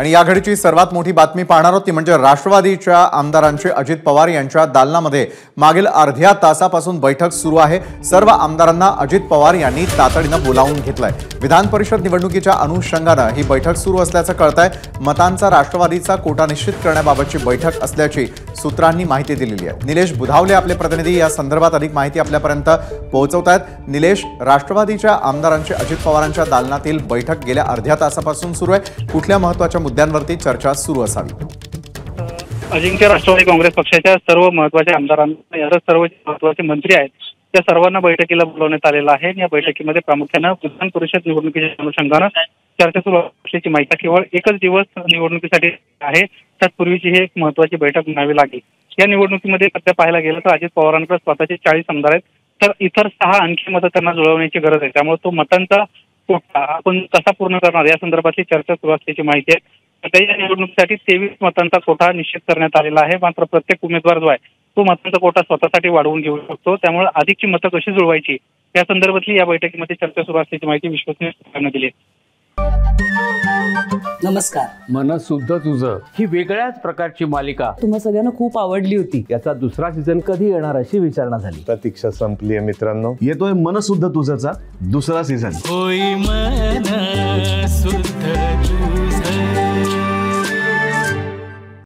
आणि या घडीची सर्वात मोठी बातमी पाहणार आहोत ती म्हणजे राष्ट्रवादीच्या आमदारांचे अजित पवार यांच्या दालनामध्ये मागील अर्ध्या तासापासून बैठक सुरू आहे। सर्व आमदारांना अजित पवार यांनी तातडीने बोलावून घेतलंय। विधान परिषद निवडणुकीच्या अनुषंगाने ही बैठक सुरू असल्याचं कळतंय। मतांचा राष्ट्रवादीचा कोटा निश्चित करण्याबाबतची बैठक असल्याची सूत्रांनी माहिती दिलेली आहे। निलेश बुधावले आपले प्रतिनिधी या संदर्भात अधिक माहिती आपल्यापर्यंत पोहोचवतायत। निलेश, राष्ट्रवादीच्या आमदारांचे अजित पवारांच्या दालनातील बैठक गेल्या अर्ध्या तासापासून सुरू आहे। कुठल्या महत्त्वाच्या मुद्द्यांवरती चर्चा सुरू असावी? अजिंक्य, राष्ट्रवादी काँग्रेस पक्षाच्या सर्व महत्त्वाच्या आमदारांना या सर्व महत्त्वाचे मंत्री आहेत त्या सर्वांना बैठकीला बोलवण्यात आलेलं आहे। या बैठकीमध्ये प्रामुख्याने विधान परिषद निवडणुकीच्या अनुषंगाने चर्चा सुरू असल्याची माहिती केवळ एकच दिवस निवडणुकीसाठी आहे, तत्पूर्वीची ही एक महत्त्वाची बैठक म्हणावी लागेल। या निवडणुकीमध्ये सध्या पाहायला गेलं तर अजित पवारांकडे स्वतःचे 40 आमदार आहेत, तर इतर 6 आणखी मतं त्यांना जुळवण्याची गरज आहे। त्यामुळे तो मतांचा कोटा आपण कसा पूर्ण करणार या संदर्भातली चर्चा सुरू असल्याची माहिती आहे। सध्या या निवडणुकीसाठी 23 मतांचा कोटा निश्चित करण्यात आलेला आहे। मात्र प्रत्येक उमेदवार जो आहे तो मतांचा कोटा स्वतःसाठी वाढवून घेऊ शकतो, त्यामुळे अधिकची मतं कशी जुळवायची या संदर्भातली या बैठकीमध्ये चर्चा सुरू असल्याची माहिती विश्वसनीय सूत्रांनी दिली आहे। नमस्कार। मन शुद्ध तुझं ही वेगळ्याच प्रकारची मालिका तुम्हा सगळ्यांना खूप आवडली होती। याचा दुसरा सीझन कधी येणार अशी विचारणा झाली। प्रतीक्षा संपली आहे मित्रांनो, येतोय मन शुद्ध तुझचा दुसरा सीझन। होई मन शुद्ध